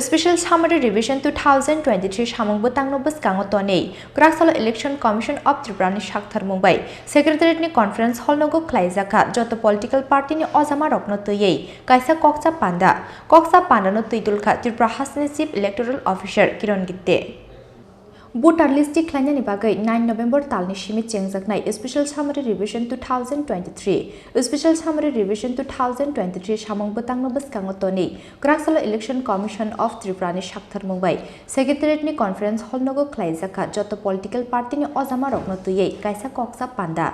Special Summary Revision 2023 samungbo tangnobos kangotonei Kraksalo Election Commission of Tripura ni Shakthar Mumbai Secretariat ni Conference Hall nogo khlaijaka joto political party ni ojama rokno tuyei kaisa Koksa Panda no tuidulkha Tripura Hasni Chief Electoral Officer Kiron Gitte Voter list decline bagai 9 November talni shimi chengjaknai Special Summary Revision 2023 Special Summary Revision 2023 samung botangno boskango Kraksalo Election Commission of Tripura ni Shakthar Mumbai Secretariat ni Conference Hall nogo khlaijaka joto political party ni ojama rokno tuyei kaisa Koksa Panda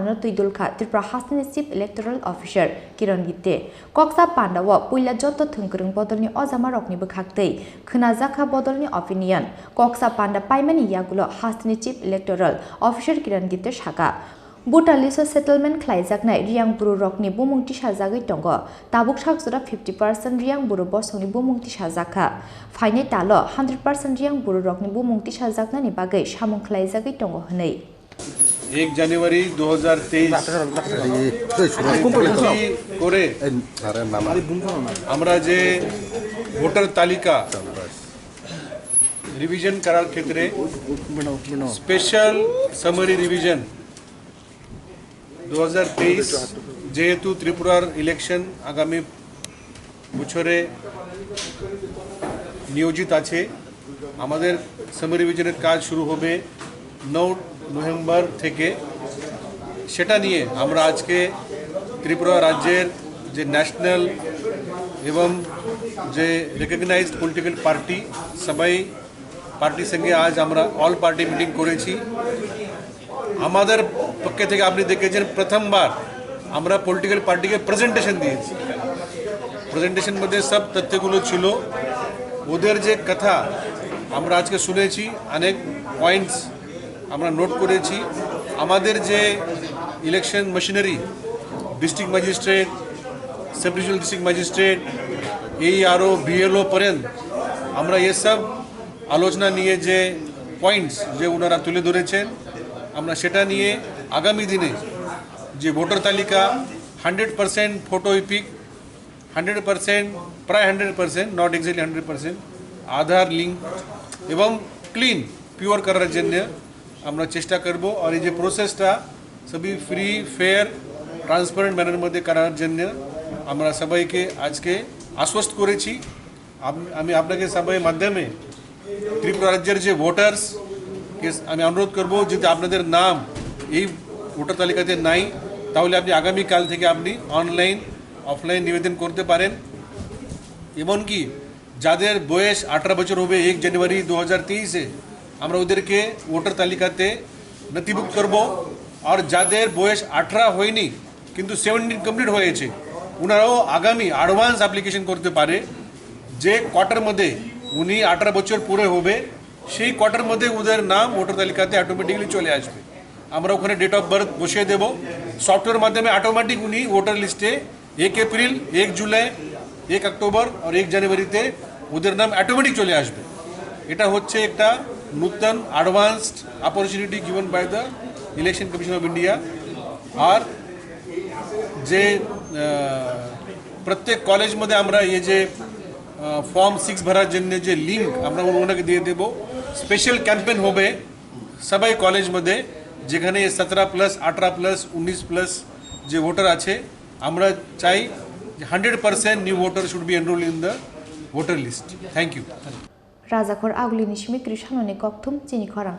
no tuidulkha Tripura Hasni Chief Electoral Officer Kiron Gitte Koksa Panda wa puila joto thungkrung bodolni ojama rokni bokhaktei khunajaka bodolni opinion Koksa Panda Paimani Yagulo Hasni Chief Electoral Officer Kiran Gitte Shaka Voter list settlement khlaijaknai Riang Buru Rokni bumungti sajagai tongo tabuk sakjora 50% Riang Buru bosongni bumungti sajaka faine talo 100% Riang Buru Rokni bumungti sajakna ni bagai samung khlaijagai tongo honei 1 জানুয়ারি 2023 করে আমরা যে voter তালিকা revision করার ক্ষেত্রে special summary revision 2023 যেহেতু ত্রিপুরার election আগামী বছরে নিয়োজিত আছে আমাদের সামারি রিভিশনের কাজ শুরু হবে 9 নভেম্বর থেকে সেটা নিয়ে আমরা আজকে ত্রিপুরা রাজ্যের যে ন্যাশনাল এবং যে রিকগনাইজড পলিটিক্যাল পার্টি সবাই পার্টির সঙ্গে আজ আমরা অল পার্টি মিটিং করেছি আমাদের পক্ষ থেকে আপনি দেখেছেন প্রথমবার আমরা পলিটিক্যাল পার্টিকে প্রেজেন্টেশন দিয়েছি প্রেজেন্টেশন মধ্যে সব তথ্যগুলো ছিল ওদের যে কথা আমরা আজকে শুনেছি অনেক পয়েন্টস আমরা নোট করেছি আমাদের যে election machinery district magistrate sub divisional district magistrate ARO BLO पर्यंत আমরা এসব আলোচনা নিয়ে যে পয়েন্টস যে ওনারা তুলে ধরেছেন আমরা সেটা নিয়ে আগামী দিনে যে ভোটার তালিকা 100% ফটো ইপিক 100% প্রায় 100% নট এক্স্যাক্টলি 100% আধার লিঙ্ক এবং ক্লিন পিওর করার জন্য আমরা চেষ্টা করব আর এই যে প্রসেসটা সবই ফ্রি ফেয়ার ট্রান্সপারেন্ট ম্যানার মধ্যে করার জন্য আমরা সবাইকে আজকে আশ্বস্ত করেছি আমি আপনাকে সবাই মাধ্যমে ত্রিপুরা রাজ্যের যে ভোটার্স আমি অনুরোধ করব যদি আপনাদের নাম এই ভোটার তালিকাতে নাই তাহলে আপনি আগামী কাল থেকে আপনি অনলাইন অফলাইন নিবেদন করতে পারেন এমনকি যাদের বয়স 18 বছর হবে 1 জানুয়ারি 2023 এ আমরা ওদেরকে ভোটার তালিকাতে নথিভুক্ত করব আর যাদের বয়স 18 হয়নি কিন্তু 17 কমপ্লিট হয়েছে ওনারাও আগামী অ্যাডভান্স অ্যাপ্লিকেশন করতে পারে যে কোয়ার্টার মধ্যে উনি 18 বছর পুরো হবে সেই কোয়ার্টার মধ্যে ওদের নাম ভোটার তালিকাতে অটোমেটিক্যালি চলে আসবে আমরা ওখানে ডেট অফ বার্থ বসিয়ে দেব সফটওয়্যার মাধ্যমে অটোমেটিক উনি ভোটার লিস্টে 1 এপ্রিল 1 জুলাই 1 অক্টোবর আর 1 জানুয়ারিতে ওদের নাম অটোমেটিক চলে আসবে এটা হচ্ছে একটা নতুন advanced opportunity given by the election commission of India আর যে প্রত্যেক কলেজ মধ্যে আমরা এই যে ফর্ম 6 ভরার জন্য যে লিঙ্ক আমরা ওনাকে দিয়ে দেব স্পেশাল ক্যাম্পেইন হবে সবাই কলেজ মধ্যে যেখানে 17 প্লাস 18 প্লাস 19 প্লাস যে ভোটার আছে আমরা চাই 100% new voter should be enrol in the voter list thank you রাজাখর আগুলি নিশমি কৃষ্ণনে ককথুম চিনি খরাং